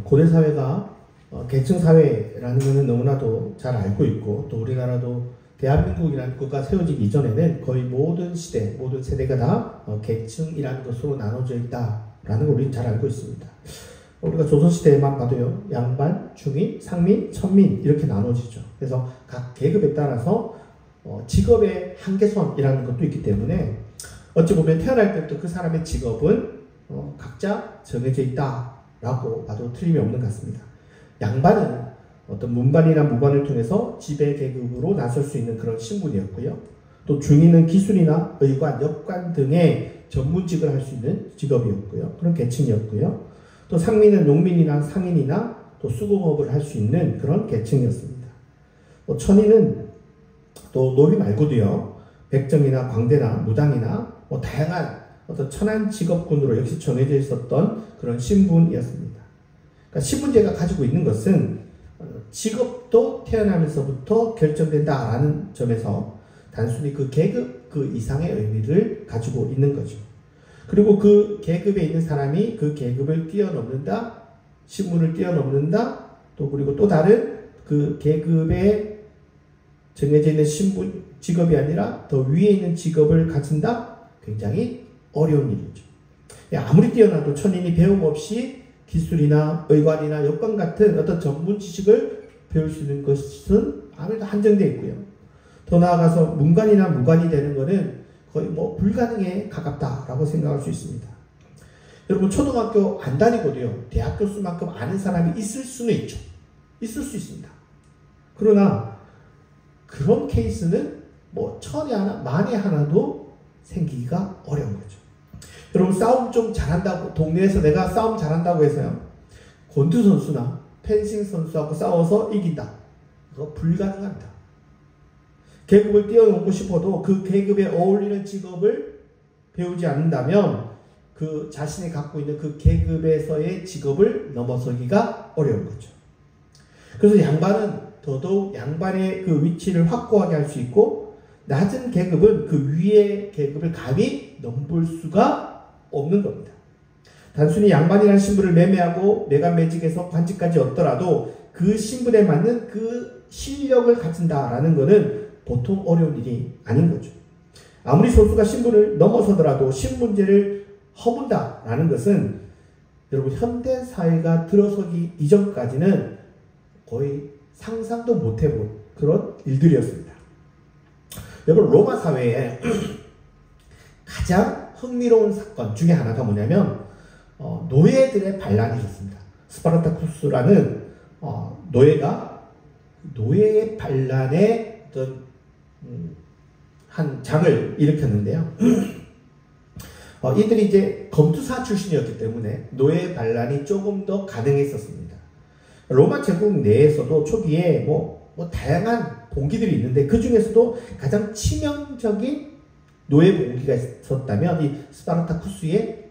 고대 사회가 계층 사회라는 것은 너무나도 잘 알고 있고, 또 우리나라도 대한민국이라는 국가 세워지기 이전에는 거의 모든 시대, 모든 세대가 다 계층이라는 것으로 나눠져 있다라는 걸 우리는 잘 알고 있습니다. 우리가 조선시대에만 봐도요, 양반, 중인, 상민, 천민 이렇게 나눠지죠. 그래서 각 계급에 따라서 직업의 한계선이라는 것도 있기 때문에 어찌 보면 태어날 때부터 그 사람의 직업은 각자 정해져 있다라고 봐도 틀림이 없는 것 같습니다. 양반은 어떤 문반이나 무반을 통해서 지배 계급으로 나설 수 있는 그런 신분이었고요. 또 중인은 기술이나 의관, 역관 등의 전문직을 할 수 있는 직업이었고요. 그런 계층이었고요. 또 상민은 농민이나 상인이나 또 수공업을 할 수 있는 그런 계층이었습니다. 또 천인은 또 노비 말고도요, 백정이나 광대나 무당이나 다양한 어떤 천한 직업군으로 역시 정해져 있었던 그런 신분이었습니다. 그러니까 신분제가 가지고 있는 것은 직업도 태어나면서부터 결정된다라는 점에서 단순히 그 계급 그 이상의 의미를 가지고 있는 거죠. 그리고 그 계급에 있는 사람이 그 계급을 뛰어넘는다, 신분을 뛰어넘는다, 또 그리고 또 다른 그 계급에 정해져 있는 신분, 직업이 아니라 더 위에 있는 직업을 가진다? 굉장히 어려운 일이죠. 아무리 뛰어나도 천인이 배움 없이 기술이나 의관이나 역관 같은 어떤 전문 지식을 배울 수 있는 것은 아무래도 한정되어 있고요. 더 나아가서 문관이나 무관이 되는 것은 거의 불가능에 가깝다라고 생각할 수 있습니다. 여러분, 초등학교 안 다니고도요, 대학 교수만큼 아는 사람이 있을 수는 있죠. 있을 수 있습니다. 그러나 그런 케이스는 천에 하나, 만에 하나도 생기기가 어려운 거죠. 여러분, 싸움 좀 잘한다고, 동네에서 내가 싸움 잘한다고 해서요, 권투 선수나 펜싱 선수하고 싸워서 이긴다. 그거 불가능합니다. 계급을 뛰어넘고 싶어도 그 계급에 어울리는 직업을 배우지 않는다면 그 자신이 갖고 있는 그 계급에서의 직업을 넘어서기가 어려운 거죠. 그래서 양반은 더더욱 양반의 그 위치를 확고하게 할 수 있고, 낮은 계급은 그 위의 계급을 감히 넘볼 수가 없는 겁니다. 단순히 양반이라는 신분을 매매하고 매간매직에서 관직까지 얻더라도 그 신분에 맞는 그 실력을 가진다라는 것은 보통 어려운 일이 아닌 거죠. 아무리 소수가 신분을 넘어서더라도 신분제를 허문다라는 것은 여러분, 현대사회가 들어서기 이전까지는 거의 상상도 못 해본 그런 일들이었습니다. 여러분, 로마 사회에 가장 흥미로운 사건 중에 하나가 뭐냐면 노예들의 반란이 있었습니다. 스파르타쿠스라는 노예가 노예의 반란에 어떤 한 장을 일으켰는데요. 이들이 이제 검투사 출신이었기 때문에 노예 반란이 조금 더 가능했었습니다. 로마 제국 내에서도 초기에 다양한 봉기들이 있는데 그 중에서도 가장 치명적인 노예 봉기가 있었다면 이 스파르타쿠스의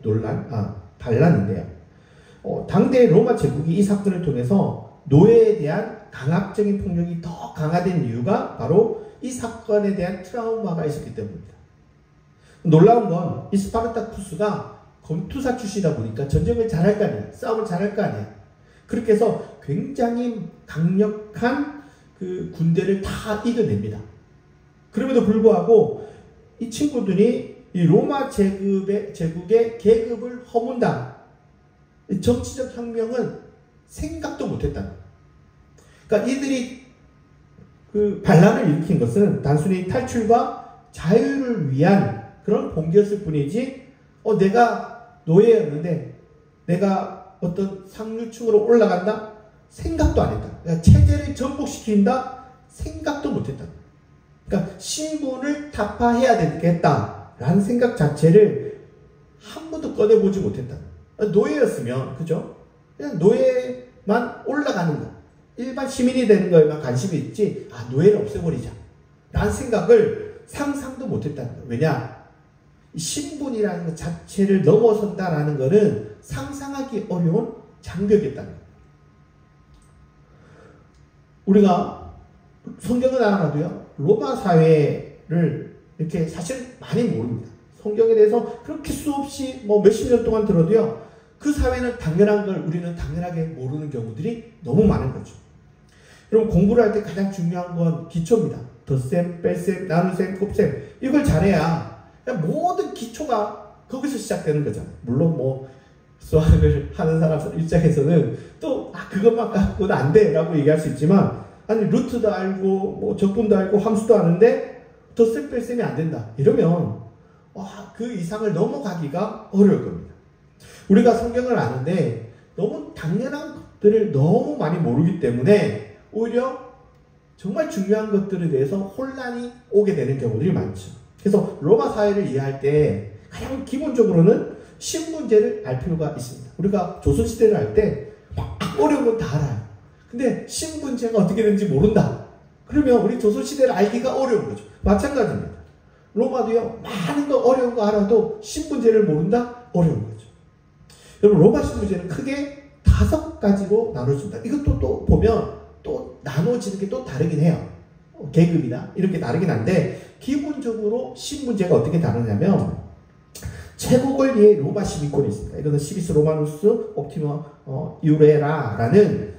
반란인데요. 당대 로마 제국이 이 사건을 통해서 노예에 대한 강압적인 폭력이 더 강화된 이유가 바로 이 사건에 대한 트라우마가 있었기 때문입니다. 놀라운 건 이 스파르타쿠스가 검투사 출신이다 보니까 전쟁을 잘할 거 아니에요. 싸움을 잘할 거 아니에요. 그렇게 해서 굉장히 강력한 그 군대를 다 이겨냅니다. 그럼에도 불구하고 이 친구들이 이 로마 제국의 계급을 허문다. 정치적 혁명은 생각도 못했다. 그러니까 이들이 그 반란을 일으킨 것은 단순히 탈출과 자유를 위한 그런 봉기였을 뿐이지, 내가 노예였는데 내가 어떤 상류층으로 올라간다? 생각도 안 했다. 그러니까 체제를 전복시킨다? 생각도 못했다. 그러니까 신분을 타파해야 되겠다라는 생각 자체를 한 번도 꺼내보지 못했다. 노예였으면, 그죠? 그냥 노예만 올라가는 거, 일반 시민이 되는 거에만 관심이 있지, 노예를 없애버리자 라는 생각을 상상도 못했다는 거예요. 왜냐? 신분이라는 것 자체를 넘어선다라는 것은 상상하기 어려운 장벽이었다는 거예요. 우리가 성경을 알아도요, 로마 사회를 이렇게 사실 많이 모릅니다. 성경에 대해서 그렇게 수없이 몇십 년 동안 들어도요, 그 사회는 당연한 걸 우리는 당연하게 모르는 경우들이 너무 많은 거죠. 여러분 공부를 할 때 가장 중요한 건 기초입니다. 덧셈, 뺄셈, 나눗셈, 곱셈 이걸 잘해야 모든 기초가 거기서 시작되는 거잖아요. 물론 뭐 수학을 하는 사람 입장에서는 또 그것만 갖고는 안 돼 라고 얘기할 수 있지만 아니 루트도 알고 뭐 적분도 알고 함수도 아는데 덧셈 뺄셈이 안 된다 이러면 그 이상을 넘어가기가 어려울 겁니다. 우리가 성경을 아는데 너무 당연한 것들을 너무 많이 모르기 때문에 오히려 정말 중요한 것들에 대해서 혼란이 오게 되는 경우들이 많죠. 그래서 로마 사회를 이해할 때 가장 기본적으로는 신문제를 알 필요가 있습니다. 우리가 조선시대를 할 때 막 어려운 건 다 알아요. 근데 신분제가 어떻게 되는지 모른다. 그러면 우리 조선시대를 알기가 어려운 거죠. 마찬가지입니다. 로마도요. 많은 거 어려운 거 알아도 신분제를 모른다? 어려운 거죠. 여러분 로마 신분제는 크게 5가지로 나눠진다. 이것도 또 보면 또 나눠지는 게 또 다르긴 해요. 계급이나 이렇게 다르긴 한데 기본적으로 신분제가 어떻게 다르냐면 최고 권리의 로마 시민권이 있습니다. 이거는 시비스 로마누스 옵티머 유레라라는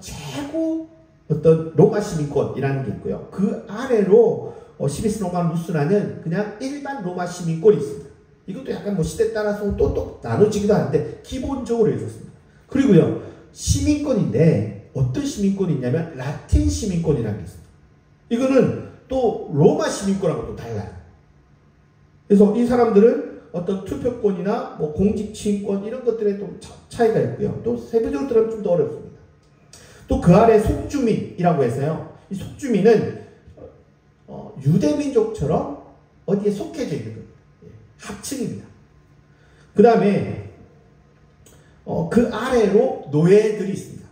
최고 어떤 로마 시민권이라는 게 있고요. 그 아래로 시비스 로마누스라는 그냥 일반 로마 시민권이 있습니다. 이것도 약간 뭐 시대에 따라서 또 나눠지기도 하는데 기본적으로 있었습니다. 그리고요 시민권인데 어떤 시민권이 있냐면 라틴 시민권이라는 게 있습니다. 이거는 또 로마 시민권하고 또 달라요. 그래서 이 사람들은 어떤 투표권이나 뭐 공직치인권 이런 것들에 좀 차이가 있고요. 또 세부적으로 들어가면 좀 더 어렵습니다. 또 그 아래 속주민이라고 해서요. 이 속주민은 유대민족처럼 어디에 속해져 있는 겁니다. 합층입니다. 그 다음에 그 아래로 노예들이 있습니다.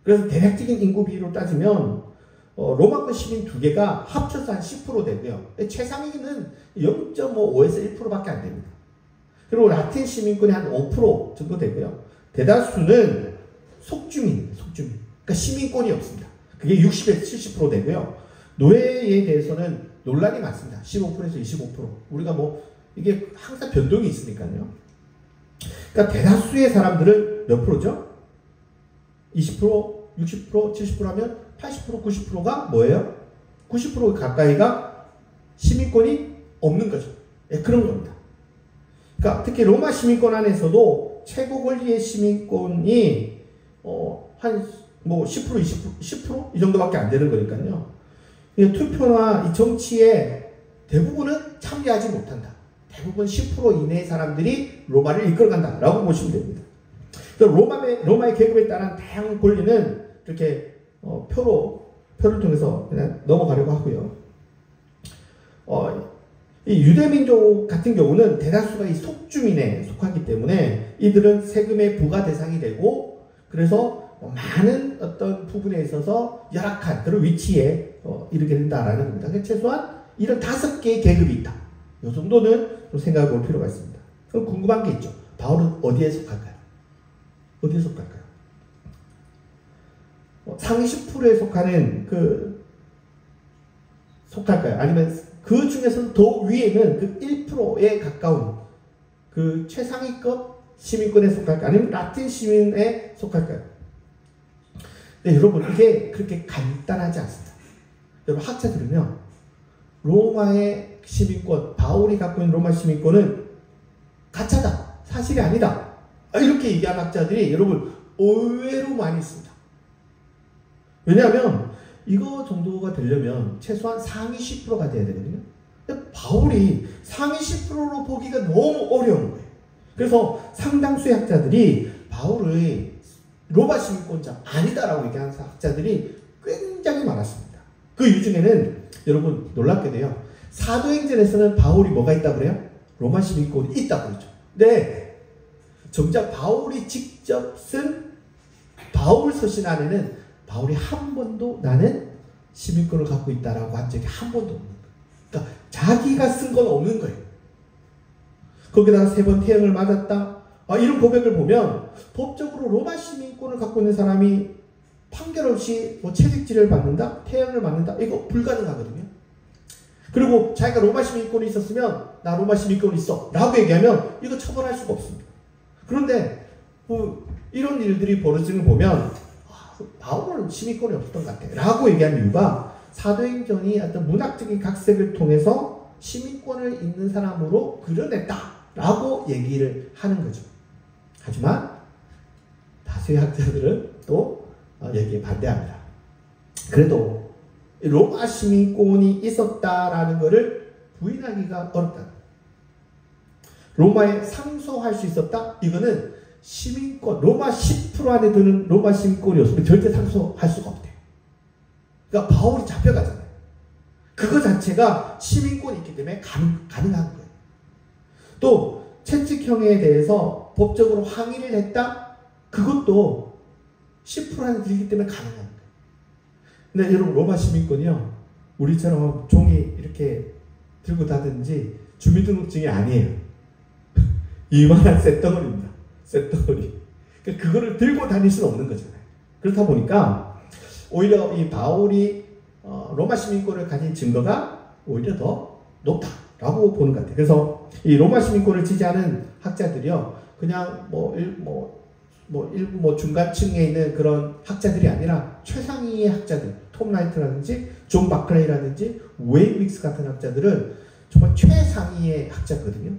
그래서 대략적인 인구 비율로 따지면 로마권 시민 2개가 합쳐서 한 10% 되고요. 최상위는 0.5에서 1%밖에 안 됩니다. 그리고 라틴 시민권이 한 5% 정도 되고요. 대다수는 속주민입니다. 속주민. 그러니까 시민권이 없습니다. 그게 60에서 70% 되고요. 노예에 대해서는 논란이 많습니다. 15%에서 25%. 우리가 뭐 이게 항상 변동이 있으니까요. 그러니까 대다수의 사람들은 몇 프로죠? 20%, 60%, 70% 하면 80%, 90%가 뭐예요? 90% 가까이가 시민권이 없는 거죠. 네, 그런 겁니다. 그러니까 특히 로마 시민권 안에서도 최고 권리의 시민권이 한 뭐 10%, 20%, 10% 이 정도밖에 안 되는 거니까요. 투표나 이 정치에 대부분은 참여하지 못한다. 대부분 10% 이내의 사람들이 로마를 이끌어간다라고 보시면 됩니다. 로마의 계급에 따른 다양한 권리는 이렇게 표를 통해서 그냥 넘어가려고 하고요. 이 유대민족 같은 경우는 대다수가 이 속주민에 속하기 때문에 이들은 세금의 부과 대상이 되고 그래서 많은 어떤 부분에 있어서 열악한 그런 위치에 이르게 된다라는 겁니다. 그러니까 최소한 이런 5개의 계급이 있다. 이 정도는 좀 생각해 볼 필요가 있습니다. 그럼 궁금한 게 있죠. 바울은 어디에 속할까요? 어디에 속할까요? 상위 10%에 속하는 속할까요? 아니면 그 중에서는 더 위에는 그 1%에 가까운 그 최상위급 시민권에 속할까요? 아니면 라틴 시민에 속할까요? 네, 여러분 이게 그렇게 간단하지 않습니다. 여러분 학자들은요. 로마의 시민권, 바울이 갖고 있는 로마 시민권은 가짜다. 사실이 아니다. 이렇게 얘기한 학자들이 여러분 의외로 많이 있습니다. 왜냐하면 이거 정도가 되려면 최소한 상위 10%가 돼야 되거든요. 근데 바울이 상위 10%로 보기가 너무 어려운 거예요. 그래서 상당수의 학자들이 바울의 로마 시민권자 아니다라고 얘기하는 학자들이 굉장히 많았습니다. 그 이유 중에는 여러분 놀랍게도요. 사도행전에서는 바울이 뭐가 있다고 그래요? 로마 시민권이 있다고 그러죠. 네. 정작 바울이 직접 쓴 바울 서신 안에는 바울이 한 번도 나는 시민권을 갖고 있다라고 한 적이 한 번도 없는 거예요. 그러니까 자기가 쓴 건 없는 거예요. 거기다가 3번 태형을 맞았다. 이런 고백을 보면 법적으로 로마 시민권을 갖고 있는 사람이 판결 없이 뭐 채찍질을 받는다? 태형을 맞는다? 이거 불가능하거든요. 그리고 자기가 로마 시민권이 있었으면 나 로마 시민권이 있어 라고 얘기하면 이거 처벌할 수가 없습니다. 그런데 이런 일들이 벌어지는 걸 보면 바울은 시민권이 없었던 것 같아 라고 얘기한 이유가 사도행전이 어떤 문학적인 각색을 통해서 시민권을 있는 사람으로 그려냈다 라고 얘기를 하는 거죠. 하지만 다수의 학자들은 또 여기에 반대합니다. 그래도 로마 시민권이 있었다라는 것을 부인하기가 어렵다. 로마에 상소할 수 있었다? 이거는 시민권, 로마 10% 안에 드는 로마 시민권이었으면 절대 상소할 수가 없대요. 그러니까 바울이 잡혀가잖아요. 그거 자체가 시민권이 있기 때문에 가능한 거예요. 또 채찍형에 대해서 법적으로 항의를 했다? 그것도 10% 안에 들기 때문에 가능한 거예요. 근데 여러분 로마 시민권이요, 우리처럼 종이 이렇게 들고 다든지 주민등록증이 아니에요. 이만한 쇳덩어리입니다. 쇳덩어리. 그러니까 그거를 들고 다닐 수는 없는 거잖아요. 그렇다 보니까 오히려 이 바울이 로마 시민권을 가진 증거가 오히려 더 높다라고 보는 것 같아요. 그래서 이 로마 시민권을 지지하는 학자들이요, 그냥 일부 중간층에 있는 그런 학자들이 아니라 최상위의 학자들, 톰 라이트라든지 존 바클레이라든지 웨인 윅스 같은 학자들은 정말 최상위의 학자거든요.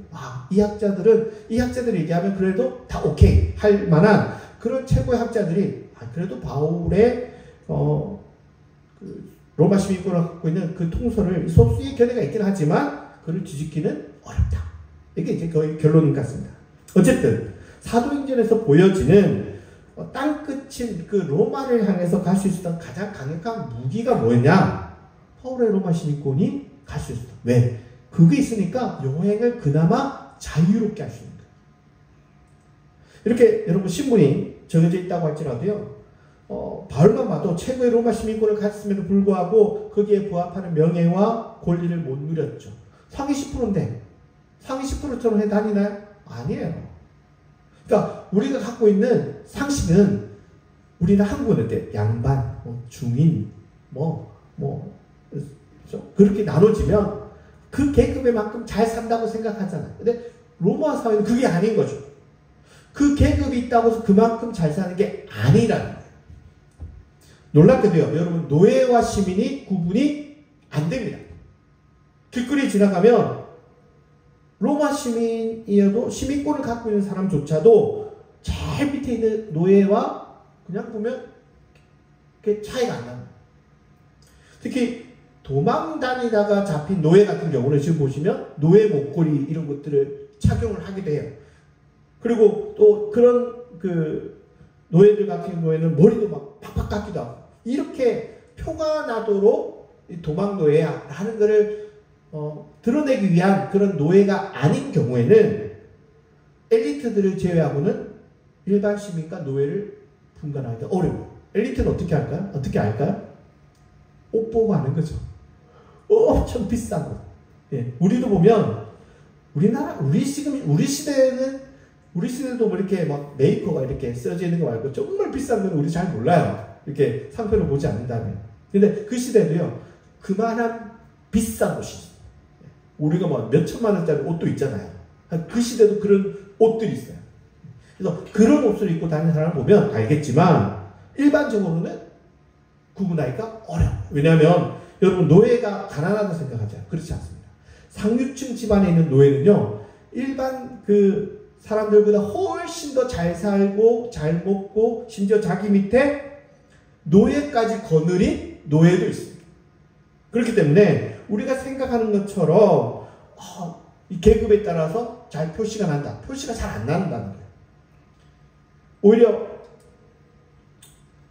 이 학자들이 얘기하면 그래도 다 오케이 할 만한 그런 최고의 학자들이 그래도 바울의 로마 시민권을 갖고 있는 그 통솔을 소수의 견해가 있긴 하지만 그를 뒤집기는 어렵다. 이게 이제 거의 결론인 것 같습니다. 어쨌든 사도행전에서 보여지는 땅끝인 그 로마를 향해서 갈 수 있었던 가장 강력한 무기가 뭐였냐? 바울의 로마 시민권이 갈 수 있었다. 왜? 그게 있으니까 여행을 그나마 자유롭게 할 수 있는 거예요. 이렇게 여러분 신분이 정해져 있다고 할지라도요, 바울만 봐도 최고의 로마 시민권을 가졌음에도 불구하고 거기에 부합하는 명예와 권리를 못 누렸죠. 상위 10%인데 상위 10%처럼 해 다니나요? 아니에요. 그러니까 우리가 갖고 있는 상식은 우리는 한국은 어때? 양반, 중인, 그렇게 나눠지면 그 계급에 만큼 잘 산다고 생각하잖아요. 근데 로마 사회는 그게 아닌 거죠. 그 계급이 있다고 해서 그만큼 잘 사는 게 아니라는 거예요. 놀랍게도요, 여러분, 노예와 시민이 구분이 안 됩니다. 길거리 지나가면 로마 시민이어도 시민권을 갖고 있는 사람조차도 제일 밑에 있는 노예와 그냥 보면 그 차이가 안 납니다. 특히 도망 다니다가 잡힌 노예 같은 경우는 지금 보시면 노예 목걸이 이런 것들을 착용을 하기도 해요. 그리고 또 그런 그 노예들 같은 경우에는 머리도 막 팍팍 깎기도 하고, 이렇게 표가 나도록 도망 노예라는 것을 드러내기 위한 그런 노예가 아닌 경우에는 엘리트들을 제외하고는 일반 시민과 노예를 분간하기가 어려워요. 엘리트는 어떻게 할까요? 어떻게 알까요? 옷 보고 하는 거죠. 엄청 비싼 거. 예, 우리도 보면 우리 시대도 뭐 이렇게 막 메이커가 이렇게 써져 있는 거 말고 정말 비싼 건 우리 잘 몰라요. 이렇게 상표를 보지 않는다면. 근데 그 시대도요, 그만한 비싼 옷이 있어요. 우리가 뭐 몇 천만 원짜리 옷도 있잖아요. 그 시대도 그런 옷들이 있어요. 그래서 그런 옷을 입고 다니는 사람을 보면 알겠지만 일반적으로는 구분하기가 어려워요. 왜냐하면 여러분, 노예가 가난하다고 생각하죠. 그렇지 않습니다. 상류층 집안에 있는 노예는요, 일반 그 사람들보다 훨씬 더 잘 살고 잘 먹고 심지어 자기 밑에 노예까지 거느린 노예도 있습니다. 그렇기 때문에 우리가 생각하는 것처럼 이 계급에 따라서 잘 표시가 난다. 표시가 잘 안 난다는 거예요. 오히려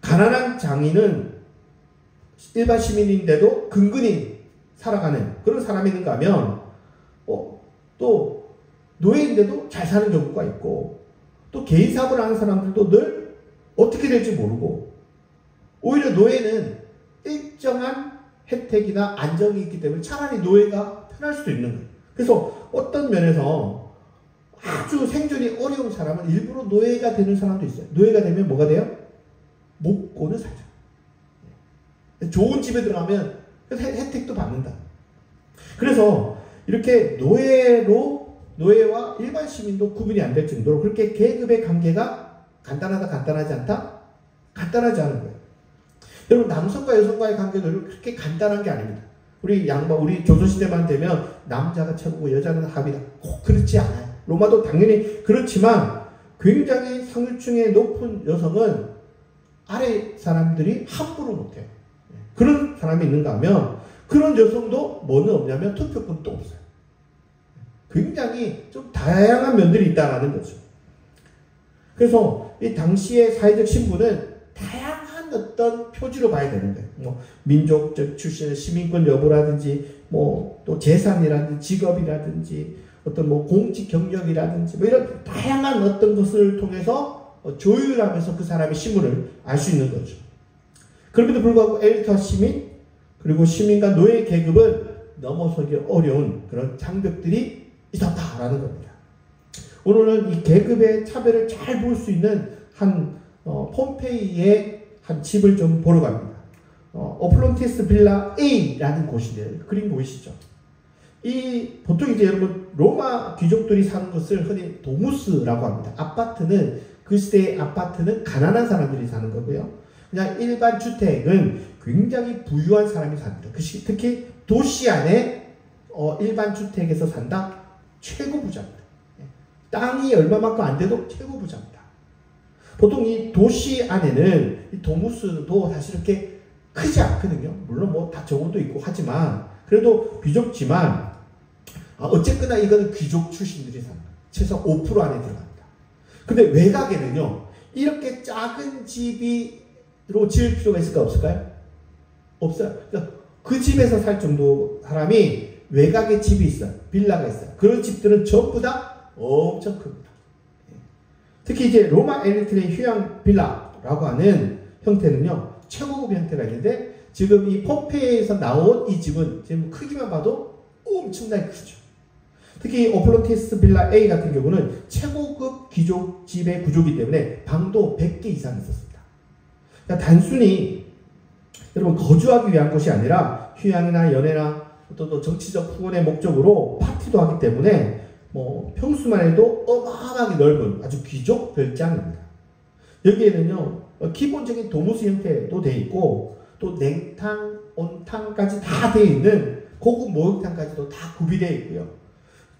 가난한 장인은 일반 시민인데도 근근히 살아가는 그런 사람이 있는가 하면 또 노예인데도 잘 사는 경우가 있고, 또 개인 사업을 하는 사람들도 늘 어떻게 될지 모르고, 오히려 노예는 일정한 혜택이나 안정이 있기 때문에 차라리 노예가 편할 수도 있는 거예요. 그래서 어떤 면에서 아주 생존이 어려운 사람은 일부러 노예가 되는 사람도 있어요. 노예가 되면 뭐가 돼요? 먹고는 살죠. 좋은 집에 들어가면 혜택도 받는다. 그래서 이렇게 노예와 일반 시민도 구분이 안 될 정도로 그렇게 계급의 관계가 간단하다, 간단하지 않다? 간단하지 않은 거예요. 여러분, 남성과 여성과의 관계도 그렇게 간단한 게 아닙니다. 우리 조선시대만 되면 남자가 최고고 여자는 합이다. 꼭 그렇지 않아요. 로마도 당연히 그렇지만 굉장히 상류층의 높은 여성은 아래 사람들이 함부로 못해요. 그런 사람이 있는가 하면 그런 여성도 뭐는 없냐면 투표권도 없어요. 굉장히 좀 다양한 면들이 있다는 거죠. 그래서 이 당시의 사회적 신분은 다양한 어떤 표지로 봐야 되는 거예요. 뭐 민족적 출신의 시민권 여부라든지, 뭐 또 재산이라든지 직업이라든지 어떤 뭐 공직 경력이라든지 뭐 이런 다양한 어떤 것을 통해서 조율하면서 그 사람의 신분을 알 수 있는 거죠. 그럼에도 불구하고 엘리트와 시민, 그리고 시민과 노예 계급은 넘어서기 어려운 그런 장벽들이 있었다라는 겁니다. 오늘은 이 계급의 차별을 잘 볼 수 있는 한 폼페이의 한 집을 좀 보러 갑니다. 오플론티스 빌라 A라는 곳인데요. 그림 보이시죠? 보통 이제 여러분 로마 귀족들이 사는 것을 흔히 도무스라고 합니다. 아파트는 그 시대의 아파트는 가난한 사람들이 사는 거고요. 그냥 일반 주택은 굉장히 부유한 사람이 삽니다. 특히 도시 안에 일반 주택에서 산다? 최고 부자입니다. 땅이 얼마만큼 안 돼도 최고 부자입니다. 보통 이 도시 안에는 이 도무스도 사실 이렇게 크지 않거든요. 물론 뭐 다 정원도 있고 하지만 그래도 귀족지만 어쨌거나 이거는 귀족 출신들이 사는 거예요. 최소 5% 안에 들어갑니다. 근데 외곽에는요, 이렇게 작은 집으로 지을 필요가 있을까 없을까요? 없어요. 그러니까 그 집에서 살 정도 사람이 외곽에 집이 있어요. 빌라가 있어요. 그런 집들은 전부 다 엄청 큽니다. 특히 이제 로마 엘리트의 휴양 빌라라고 하는 형태는요, 최고급 형태가 있는데 지금 이 폼페이에서 나온 이 집은 지금 크기만 봐도 엄청나게 크죠. 특히 오플론티스 빌라 A 같은 경우는 최고급 귀족 집의 구조이기 때문에 방도 100개 이상 있었습니다. 그러니까 단순히 여러분 거주하기 위한 곳이 아니라 휴양이나 연애나 또 정치적 후원의 목적으로 파티도 하기 때문에 뭐 평수만 해도 어마어마하게 넓은 아주 귀족 별장입니다. 여기에는요 기본적인 도무스 형태도 되어 있고 또 냉탕, 온탕까지 다 되어 있는 고급 목욕탕까지도 다 구비되어 있고요.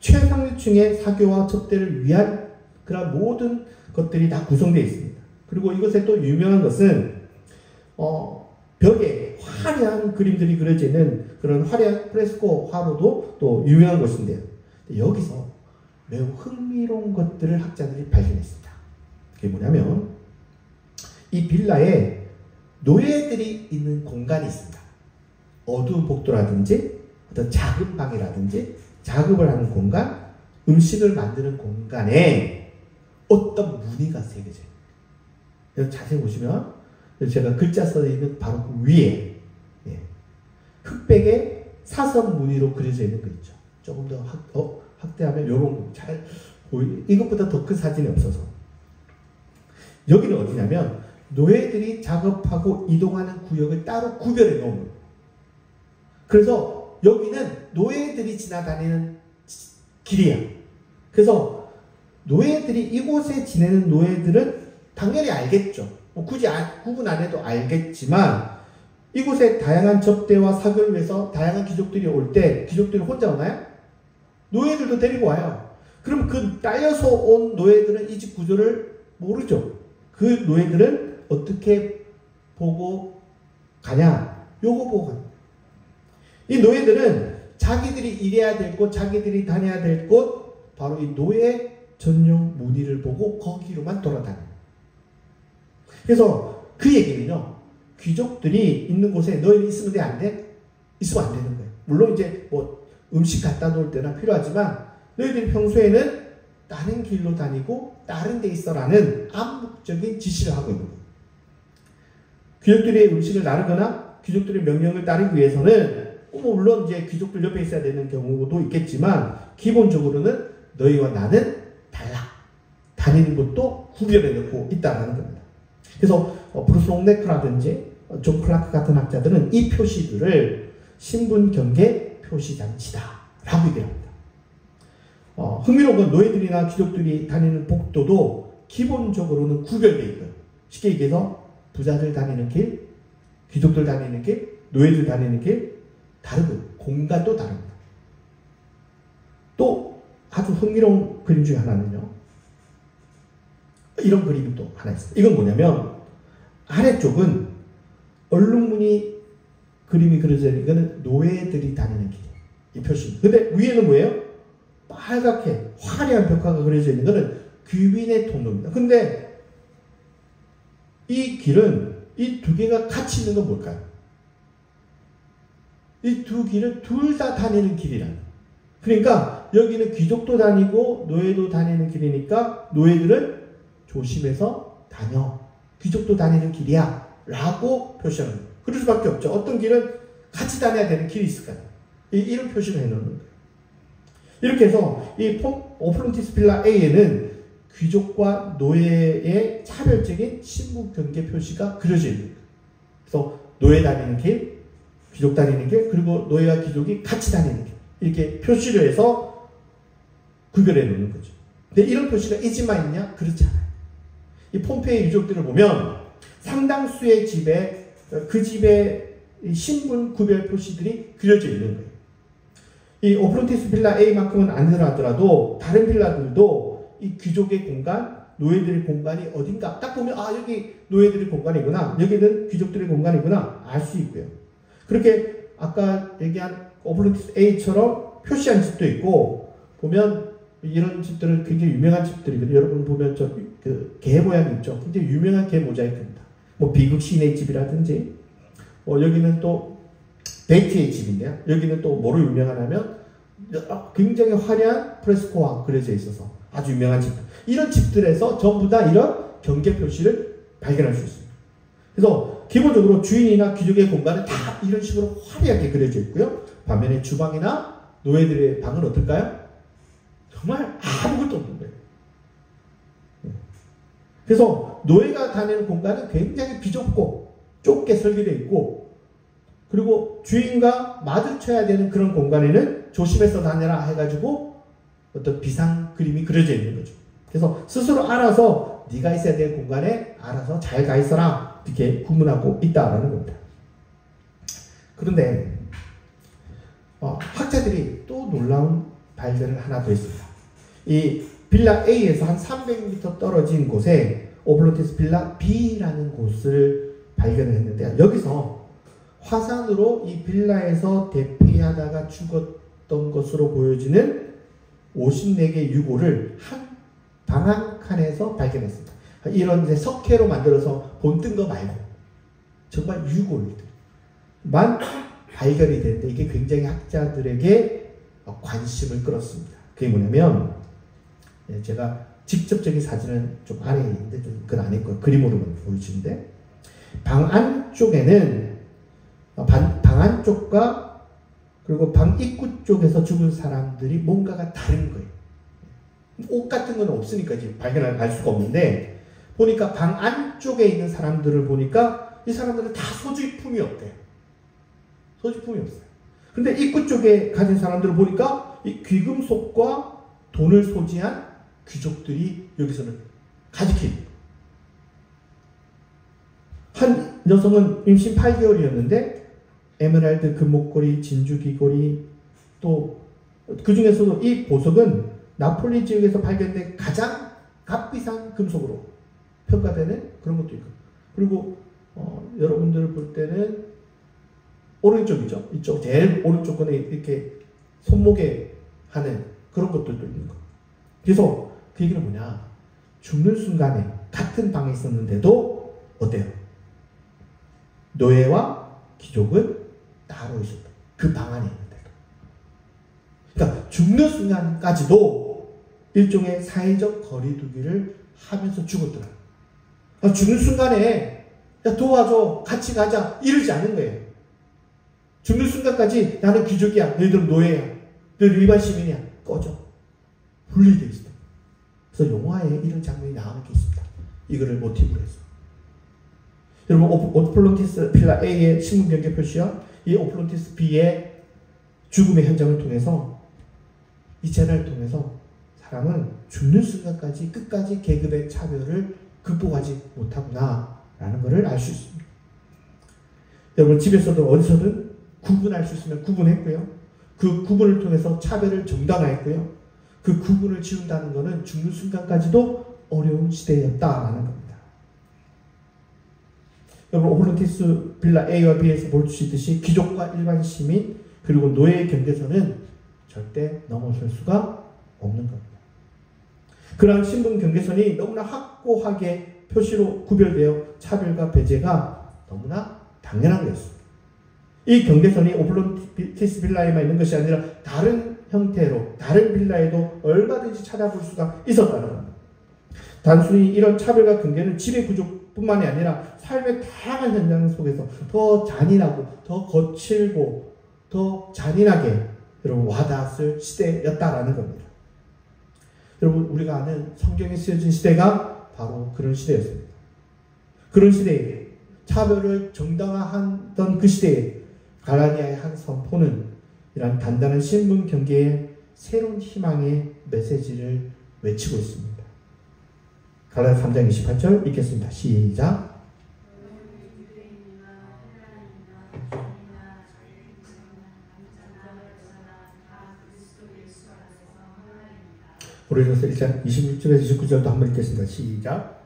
최상류층의 사교와 접대를 위한 그런 모든 것들이 다 구성되어 있습니다. 그리고 이것에 또 유명한 것은 벽에 화려한 그림들이 그려져 있는 그런 화려한 프레스코 화로도 또 유명한 것인데요. 여기서 매우 흥미로운 것들을 학자들이 발견했습니다. 그게 뭐냐면 이 빌라에 노예들이 있는 공간이 있습니다. 어두운 복도라든지 어떤 작은 방이라든지 작업을 하는 공간, 음식을 만드는 공간에 어떤 무늬가 새겨져요. 여러분 자세히 보시면 제가 글자 써 있는 바로 그 위에 흑백에 사선 무늬로 그려져 있는 거 있죠. 조금 더 확대하면 이런 거 잘 보이. 이것보다 더 큰 사진이 없어서. 여기는 어디냐면 노예들이 작업하고 이동하는 구역을 따로 구별해 놓은 거예요. 그래서 여기는 노예들이 지나다니는 길이야. 그래서 노예들이 이곳에 지내는 노예들은 당연히 알겠죠. 뭐 굳이 구분 안 해도 알겠지만 이곳에 다양한 접대와 사교를 위해서 다양한 귀족들이 올 때 귀족들이 혼자 오나요? 노예들도 데리고 와요. 그럼 그 딸려서 온 노예들은 이 집 구조를 모르죠. 그 노예들은 어떻게 보고 가냐? 요거 보고 가요. 이 노예들은 자기들이 일해야 될 곳, 자기들이 다녀야 될 곳, 바로 이 노예 전용 무늬를 보고 거기로만 돌아다녀요. 그래서 그 얘기는요, 귀족들이 있는 곳에 너희는 있으면 돼? 안 돼? 있으면 안 되는 거예요. 물론 이제 뭐 음식 갖다 놓을 때나 필요하지만 너희들이 평소에는 다른 길로 다니고 다른 데 있어라는 암묵적인 지시를 하고 있는 거예요. 귀족들의 음식을 나르거나 귀족들의 명령을 따르기 위해서는 물론 이제 귀족들 옆에 있어야 되는 경우도 있겠지만 기본적으로는 너희와 나는 달라. 다니는 것도 구별해 놓고 있다는 겁니다. 그래서 브루스 롱네크라든지 존 클라크 같은 학자들은 이 표시들을 신분 경계 표시 장치다 라고 얘기합니다. 흥미로운 건 노예들이나 귀족들이 다니는 복도도 기본적으로는 구별되어 있고요. 쉽게 얘기해서 부자들 다니는 길, 귀족들 다니는 길, 노예들 다니는 길 다르고 공간도 다릅니다. 또 아주 흥미로운 그림 중에 하나는요. 이런 그림이 또 하나 있습니다. 이건 뭐냐면 아래쪽은 얼룩무늬 그림이 그려져 있는 이거는 노예들이 다니는 길. 이 표시입니다. 근데 위에는 뭐예요? 빨갛게 화려한 벽화가 그려져 있는 거는 귀빈의 통로입니다. 근데 이 길은 이 두 개가 같이 있는 건 뭘까요? 이 두 길은 둘 다 다니는 길이라는. 그러니까 여기는 귀족도 다니고 노예도 다니는 길이니까 노예들은 조심해서 다녀. 귀족도 다니는 길이야. 라고 표시하는 거예요. 그럴 수밖에 없죠. 어떤 길은 같이 다녀야 되는 길이 있을까요? 이런 표시를 해놓는 거예요. 이렇게 해서 이 오플론티스 빌라 A에는 귀족과 노예의 차별적인 신분 경계 표시가 그려져 있는 거예요. 그래서 노예 다니는 길, 귀족 다니는 길, 그리고 노예와 귀족이 같이 다니는 길. 이렇게 표시를 해서 구별해 놓는 거죠. 근데 이런 표시가 이 집만 있냐? 그렇지 않아요. 이 폼페이 유적들을 보면 상당수의 집에 그 집의 신분 구별 표시들이 그려져 있는 거예요. 이 오플론티스 빌라 A만큼은 아니더라도 다른 빌라들도 이 귀족의 공간, 노예들의 공간이 어딘가 딱 보면 아 여기 노예들의 공간이구나, 여기는 귀족들의 공간이구나 알 수 있고요. 그렇게 아까 얘기한 오플론티스 A처럼 표시한 집도 있고 보면 이런 집들은 굉장히 유명한 집들이거든요. 여러분 보면 그 개 모양 있죠. 굉장히 유명한 개 모자이크입니다. 뭐 비극 시인의 집이라든지 여기는 또 베이티의 집인데요. 여기는 또 뭐로 유명하냐면 굉장히 화려한 프레스코가 그려져 있어서 아주 유명한 집. 이런 집들에서 전부 다 이런 경계 표시를 발견할 수 있습니다. 그래서 기본적으로 주인이나 귀족의 공간은 다 이런 식으로 화려하게 그려져 있고요. 반면에 주방이나 노예들의 방은 어떨까요? 정말 아무것도 없는 거예요. 그래서 노예가 다니는 공간은 굉장히 비좁고 좁게 설계되어 있고, 그리고 주인과 마주쳐야 되는 그런 공간에는 조심해서 다녀라 해가지고 어떤 비상 그림이 그려져 있는 거죠. 그래서 스스로 알아서 네가 있어야 될 공간에 알아서 잘 가 있어라 이렇게 구분하고 있다라는 겁니다. 그런데 학자들이 또 놀라운 발견을 하나 더 했습니다. 이 빌라 A에서 한 300m 떨어진 곳에 오플론티스 빌라 B라는 곳을 발견을 했는데, 여기서 화산으로 이 빌라에서 대피하다가 죽었던 것으로 보여지는 54개의 유골을 한 방 한 칸에서 발견했습니다. 이런 이제 석회로 만들어서 본뜬 거 말고 정말 유골들만 발견이 되는데, 이게 굉장히 학자들에게 관심을 끌었습니다. 그게 뭐냐면, 제가 직접적인 사진은 좀 아래에 있는데 그건 아닐 거예요. 그림으로만 보여주는데, 방 안쪽에는 방 안쪽과 그리고 방 입구 쪽에서 죽은 사람들이 뭔가가 다른 거예요. 옷 같은 건 없으니까 이제 발견할 수가 없는데, 보니까 방 안쪽에 있는 사람들을 보니까 이 사람들은 다 소지품이 없대요. 소지품이 없어요. 근데 입구 쪽에 가진 사람들을 보니까 이 귀금속과 돈을 소지한 귀족들이 여기서는 가득해 있는 거예요. 한 여성은 임신 8개월이었는데 에메랄드 금목걸이, 진주 귀걸이, 또 그 중에서도 이 보석은 나폴리 지역에서 발견된 가장 값비싼 금속으로 평가되는 그런 것도 있고, 그리고 여러분들 볼 때는 오른쪽이죠. 이쪽 제일 오른쪽 거는 이렇게 손목에 하는 그런 것들도 있는 거. 그래서 그 얘기는 뭐냐, 죽는 순간에 같은 방에 있었는데도 어때요? 노예와 귀족은 따로 있었다. 그 방 안에 있는데도. 그러니까 죽는 순간까지도 일종의 사회적 거리두기를 하면서 죽었더라. 죽는 순간에 야 도와줘, 같이 가자 이러지 않은 거예요. 죽는 순간까지 나는 귀족이야, 너희들은 노예야, 너희들 일반 시민이야, 꺼져. 분리되어 있어요. 그래서 영화에 이런 장면이 나오는 게 있습니다. 이거를 모티브로 해서. 여러분, 오플론티스 빌라 A의 신분 경계 표시와 이 오플론티스 B의 죽음의 현장을 통해서, 이 채널을 통해서 사람은 죽는 순간까지 끝까지 계급의 차별을 극복하지 못하구나 라는 것을 알 수 있습니다. 여러분 집에서도 어디서든 구분할 수 있으면 구분했고요. 그 구분을 통해서 차별을 정당화했고요. 그 구분을 지운다는 것은 죽는 순간까지도 어려운 시대였다라는 겁니다. 여러분 오블론티스 빌라 A와 B에서 볼 수 있듯이 귀족과 일반 시민 그리고 노예의 경계선은 절대 넘어설 수가 없는 겁니다. 그러한 신분 경계선이 너무나 확고하게 표시로 구별되어 차별과 배제가 너무나 당연한 것입니다. 이 경계선이 오블론티스 빌라에만 있는 것이 아니라 다른 형태로 다른 빌라에도 얼마든지 찾아볼 수가 있었다는 겁니다. 단순히 이런 차별과 경계는 지배 구조뿐만이 아니라 삶의 다양한 현장 속에서 더 잔인하고 더 거칠고 더 잔인하게 여러분 와닿았을 시대였다라는 겁니다. 여러분 우리가 아는 성경에 쓰여진 시대가 바로 그런 시대였습니다. 그런 시대에 차별을 정당화하던 그 시대에 갈라디아의 한 선포는 이런 단단한 신분 경계의 새로운 희망의 메시지를 외치고 있습니다. 갈라디아 3장 28절 읽겠습니다. 시작. 고린도서 1장 26절에서 29절도 한번 읽겠습니다. 시작.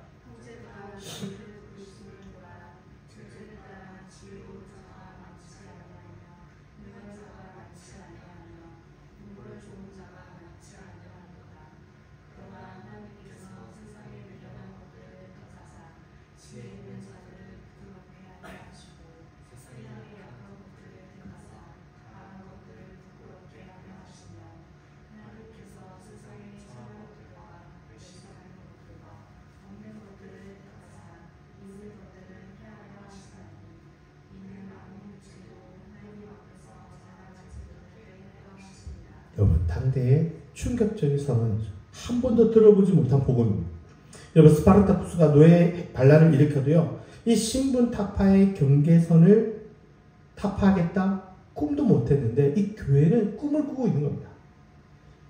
여러분 당대의 충격적인 선언 한 번도 들어보지 못한 복음입니다. 여러분 스파르타쿠스가 노예 반란을 일으켜도요 이 신분 타파의 경계선을 타파하겠다 꿈도 못했는데 이 교회는 꿈을 꾸고 있는 겁니다.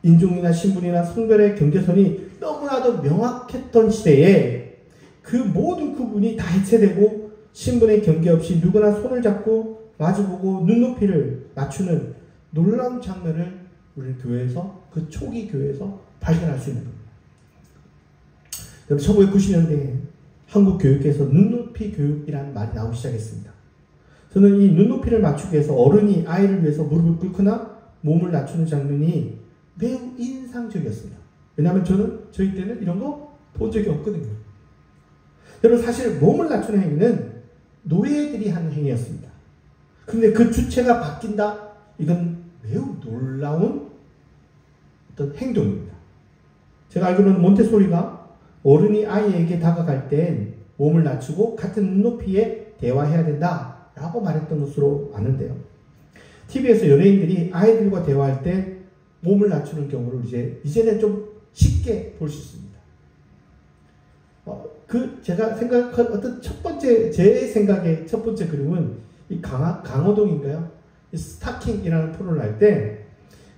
인종이나 신분이나 성별의 경계선이 너무나도 명확했던 시대에 그 모든 구분이 다 해체되고 신분의 경계 없이 누구나 손을 잡고 마주보고 눈높이를 맞추는 놀라운 장면을 우리 교회에서 그 초기 교회에서 발견할 수 있는 겁니다. 여러분 1990년대에 한국 교육계에서 눈높이 교육이라는 말이 나오기 시작했습니다. 저는 이 눈높이를 맞추기 위해서 어른이 아이를 위해서 무릎을 꿇거나 몸을 낮추는 장면이 매우 인상적이었습니다. 왜냐하면 저희 때는 이런 거 본 적이 없거든요. 여러분 사실 몸을 낮추는 행위는 노예들이 하는 행위였습니다. 근데 그 주체가 바뀐다? 이건 매우 놀라운 어떤 행동입니다. 제가 알기로는 몬테소리가 어른이 아이에게 다가갈 땐 몸을 낮추고 같은 눈높이에 대화해야 된다 라고 말했던 것으로 아는데요. TV에서 연예인들이 아이들과 대화할 때 몸을 낮추는 경우를 이제는 좀 쉽게 볼 수 있습니다. 제가 생각한 어떤 제 생각의 첫 번째 그림은 이 강호동인가요? 이 스타킹이라는 프로를 할 때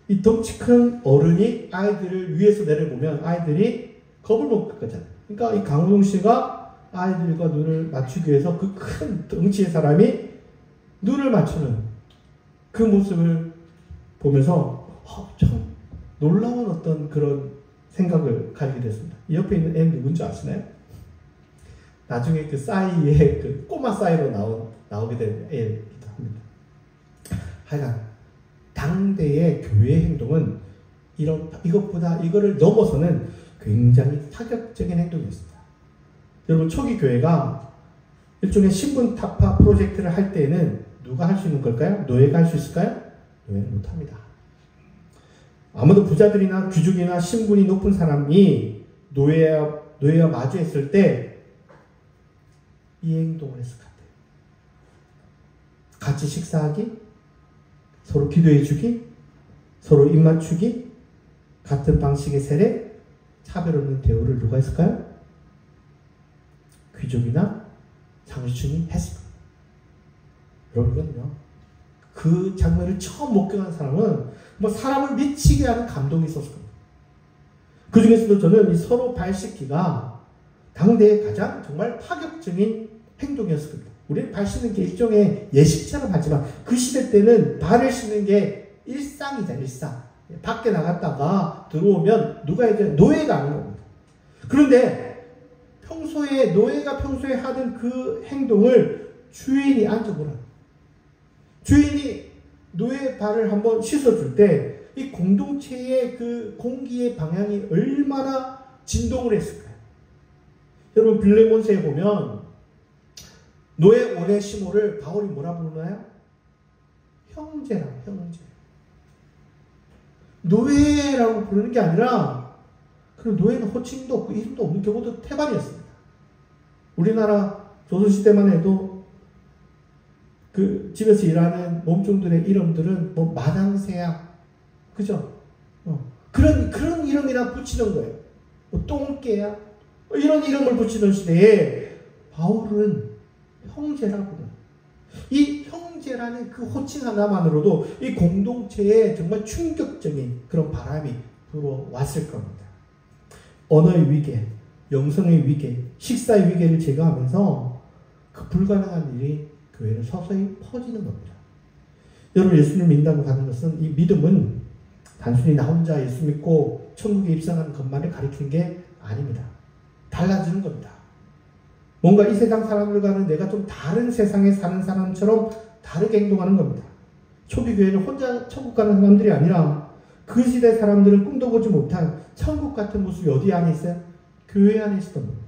이 덩치 큰 어른이 아이들을 위에서 내려보면 아이들이 겁을 먹을 거잖아요. 그러니까 이 강호동 씨가 아이들과 눈을 맞추기 위해서 그 큰 덩치의 사람이 눈을 맞추는 그 모습을 보면서 참 놀라운 어떤 그런 생각을 가지게 됐습니다. 이 옆에 있는 애 누군지 아시나요? 나중에 그 싸이의 그 꼬마 싸이로 나오게 된 애이기도 합니다. 하여간 당대의 교회의 행동은 이거를 넘어서는 굉장히 파격적인 행동이었습니다. 여러분 초기 교회가 일종의 신분 타파 프로젝트를 할 때에는 누가 할 수 있는 걸까요? 노예가 할 수 있을까요? 노예는 못합니다. 아무도 부자들이나 귀족이나 신분이 높은 사람이 노예와 마주했을 때 이 행동을 했을 것 같아요. 같이 식사하기, 서로 기도해주기, 서로 입맞추기, 같은 방식의 세례, 차별 없는 대우를 누가 했을까요? 귀족이나 상류층이 했을 겁니다. 여러분은요, 그 장면을 처음 목격한 사람은 사람을 미치게 하는 감동이 있었을 겁니다. 그 중에서도 저는 이 서로 발 씻기가 당대의 가장 정말 파격적인 행동이었을 겁니다. 우리는 발 씻는 게 일종의 예식처럼 하지만 그 시대 때는 발을 씻는 게 일상이잖아요. 일상. 밖에 나갔다가 들어오면 누가 이제 노예가 하는 겁니다. 그런데 노예가 평소에 하던 그 행동을 주인이 앉아보라. 주인이 노예 발을 한번 씻어줄 때 이 공동체의 그 공기의 방향이 얼마나 진동을 했을까요? 여러분 빌레몬서에 보면 노예 오네시모를 바울이 뭐라 부르나요? 형제라고, 형제. 노예라고 부르는 게 아니라 그리고 노예는 호칭도 없고 이름도 없는 경우도 태반이었습니다. 우리나라 조선시대만 해도 그 집에서 일하는 몸종들의 이름들은 뭐 마당새야, 그죠? 그런 이름이나 붙이는 거예요. 뭐 똥개야, 이런 이름을 붙이는 시대에 바울은 형제라고 그래요. 이 형제라는 그 호칭 하나만으로도 이 공동체에 정말 충격적인 그런 바람이 불어왔을 겁니다. 언어의 위계, 영성의 위계, 식사의 위계를 제거하면서 그 불가능한 일이 교회는 서서히 퍼지는 겁니다. 여러분 예수님을 믿는다고 하는 것은 이 믿음은 단순히 나 혼자 예수 믿고 천국에 입성하는 것만을 가리키는 게 아닙니다. 달라지는 겁니다. 뭔가 이 세상 사람들과는 내가 좀 다른 세상에 사는 사람처럼 다르게 행동하는 겁니다. 초기 교회는 혼자 천국 가는 사람들이 아니라 그 시대 사람들은 꿈도 보지 못한 천국 같은 모습이 어디 안에 있어요? 교회 안에 있었던 겁니다.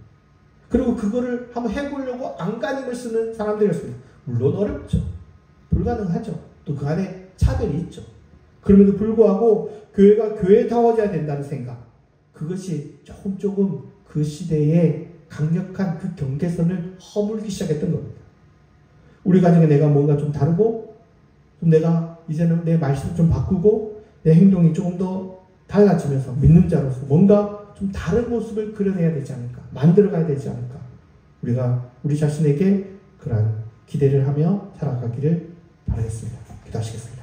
그리고 그거를 한번 해보려고 안간힘을 쓰는 사람들이었습니다. 물론 어렵죠. 불가능하죠. 또 그 안에 차별이 있죠. 그럼에도 불구하고 교회가 교회다워져야 된다는 생각, 그것이 조금 그 시대의 강력한 그 경계선을 허물기 시작했던 겁니다. 우리 가정에 내가 뭔가 좀 다르고 좀 내가 이제는 내 말씀을 좀 바꾸고 내 행동이 조금 더 달라지면서 믿는 자로서 뭔가 좀 다른 모습을 그려내야 되지 않을까, 만들어가야 되지 않을까, 우리가 우리 자신에게 그러한 기대를 하며 살아가기를 바라겠습니다. 기도하시겠습니다.